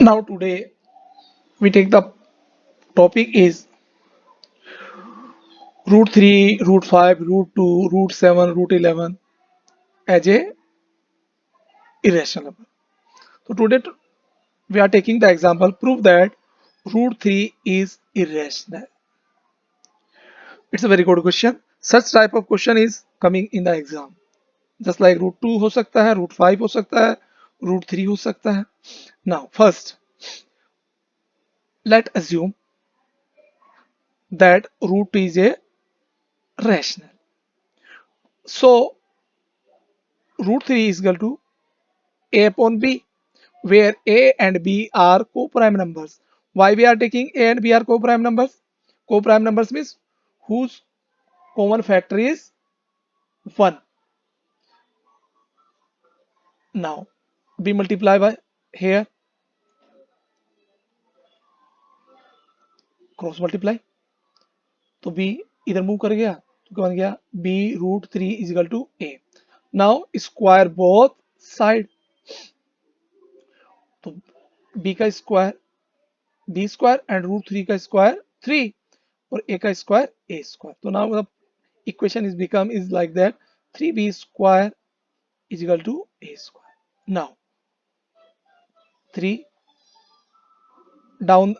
Now today we take the topic is root 3, root 5, root 2, root 7, root 11 as a irrational number. So today we are taking the example prove that root 3 is irrational. It's a very good question. Such type of question is coming in the exam. Just like root 2 हो सकता है, root 5 हो सकता है, root 3 हो सकता है. Now first let assume that root is a rational. So root 3 is equal to a upon b, where a and b are co-prime numbers. Why we are taking a and b are co-prime numbers? Co-prime numbers means whose common factor is 1. Now b multiply by here cross multiply, तो b इधर move कर गया तो क्या बन गया b root 3 is equal to a. Now square both side, तो b का square b square and root 3 का स्क्वायर 3 और a का स्क्वायर a स्क्वायर. तो now the equation is become is like that 3b square is equal to a square. Now 3 down,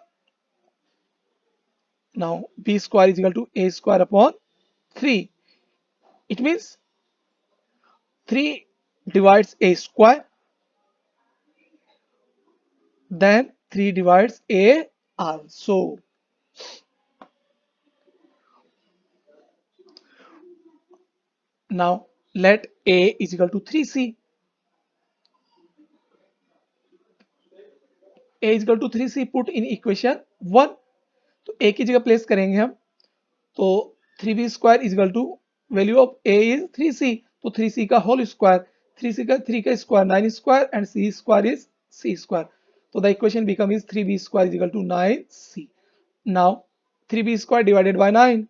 now b square is equal to a square upon 3. It means 3 divides a square, then 3 divides a also. Now let a is equal to 3c. a is equal to 3c put in equation 1. तो a की जगह place करेंगे हम, तो 3b square is equal to value of a is 3c, तो 3c का whole square, 3 का square 9 square and c square is c square. तो the equation become is 3b square is equal to 9c. Now 3b square divided by 9,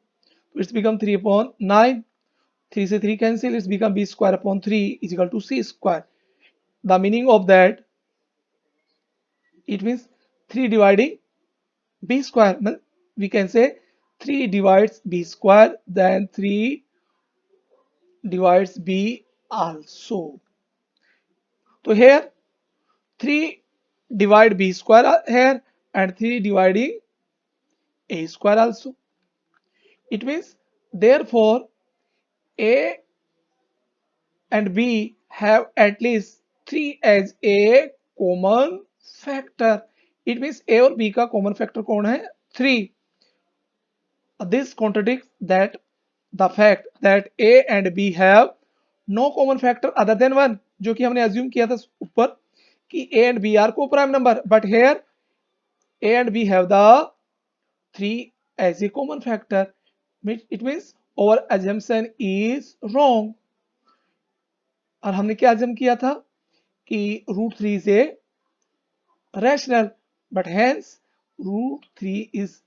तो it's become 3 upon 9. 3 से 3 cancel, it's become b square upon 3 is equal to c square. The meaning of that, it means 3 dividing b square. We can say 3 divides b square, then 3 divides b also. So here 3 divide b square here and 3 dividing a square also. It means therefore a and b have at least 3 as a common factor. It means a और b का common factor कौन है 3. This contradicts that the fact that a and b have no common factor other than 1, जो कि हमने assume किया था ऊपर कि a and b are co-prime number, but here a and b have the 3 as a common factor. It means our assumption is wrong. और हमने क्या assume किया था कि root 3 is a rational, but hence root 3 is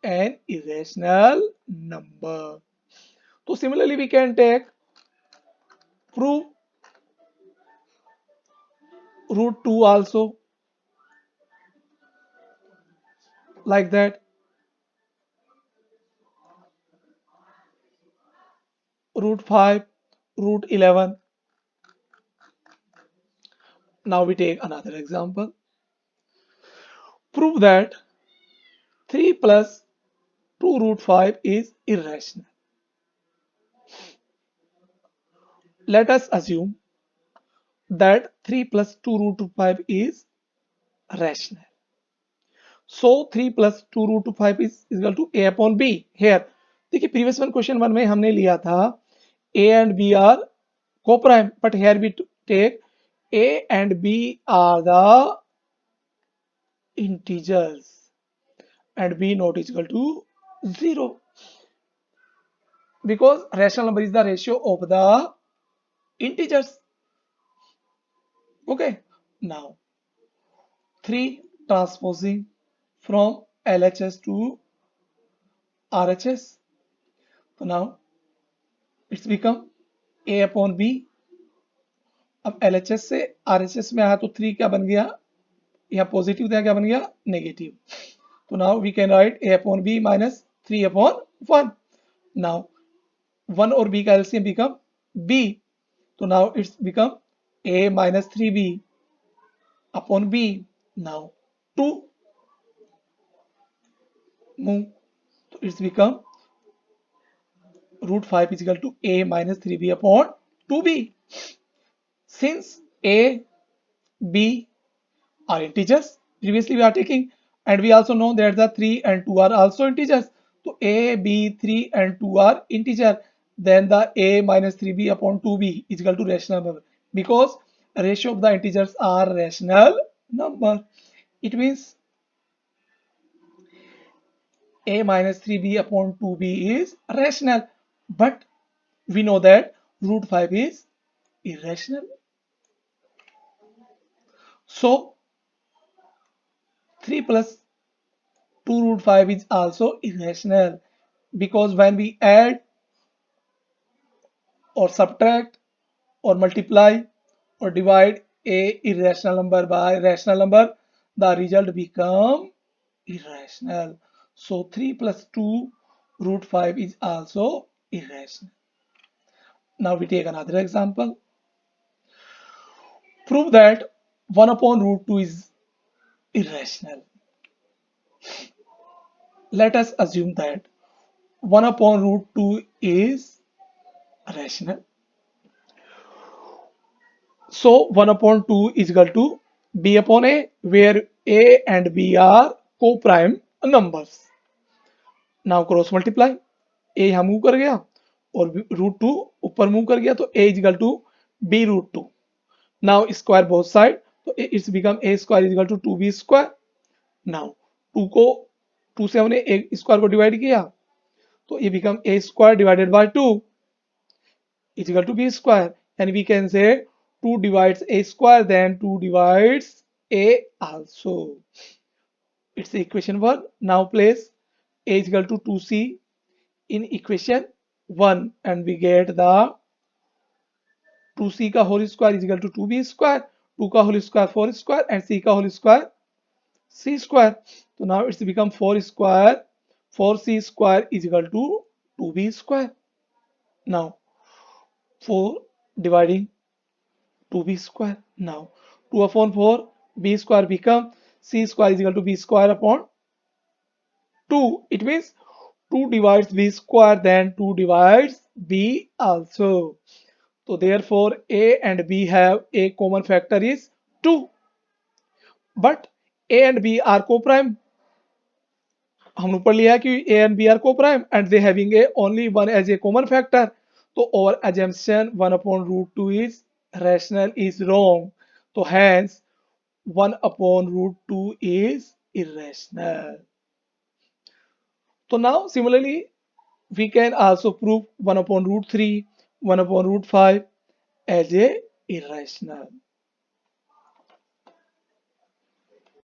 an irrational number. So similarly we can take prove root 2 also like that. Root 5, root 11. Now we take another example. Prove that 3 plus 2 root 5 is irrational. Let us assume that 3 plus 2 root 5 is rational. So 3 plus 2 root 5 is equal to a upon b. Here देखिए previous one question 1 में हमने लिया था a and b are co-prime, but here we take a and b are the integers and b not is equal to 0, because rational number is the ratio of the integers. Okay, now 3 transposing from LHS to RHS. So now it's become a upon b अब LHS से RHS में आया तो 3 क्या बन गया, यहाँ positive था, क्या बन गया, नेगेटिव। तो now we can write a upon b minus 3 upon 1। Now 1 और b का एलसीएम बिकम b, तो now it's become a minus 3b upon b। Now 2 move, तो it's become root 5 is equal to a minus 3b upon 2b. Since a, b are integers, previously we are taking, and we also know that the 3 and 2 are also integers. So a, b, 3 and 2 are integer. Then the a minus 3b upon 2b is equal to rational number, because ratio of the integers are rational number. It means a minus 3b upon 2b is rational, but we know that root 5 is irrational. So 3 plus 2 root 5 is also irrational, because when we add or subtract or multiply or divide a irrational number by rational number, the result become irrational. So 3 plus 2 root 5 is also irrational. Now we take another example. Prove that 1 upon root 2 is irrational. Let us assume that 1 upon root 2 is rational. So 1 upon 2 is equal to b upon a, where a and b are co-prime numbers. Now cross multiply, a यहाँ move कर गया और root 2 ऊपर move कर गया, तो a is equal to b root 2. Now square both side, तो it's become a square is equal to 2b square. Now 2 से हमने एक स्क्वायर को डिवाइड किया, तो ये become a square divided by 2 is equal to b square, and we can say 2 divides a square, then 2 divides a also. It's equation 1. Now place a is equal to 2c in equation 1, and we get the 2c का whole square is equal to 2b square, 2 का whole square 4 square, and c का whole square c square. So now it's become 4 square, 4c square is equal to 2b square. Now 4 dividing 2b square. Now 2 upon 4, b square become c square is equal to b square upon 2. It means 2 divides b square, then 2 divides b also. So therefore a and b have a common factor is 2. But a and b are co-prime. हमने ऊपर लिया कि a and b are co-prime and they having a only one as a common factor. So our assumption 1 upon root 2 is rational is wrong. So hence 1 upon root 2 is irrational. So now similarly we can also prove 1 upon root 3, 1 upon root 5 as a irrational.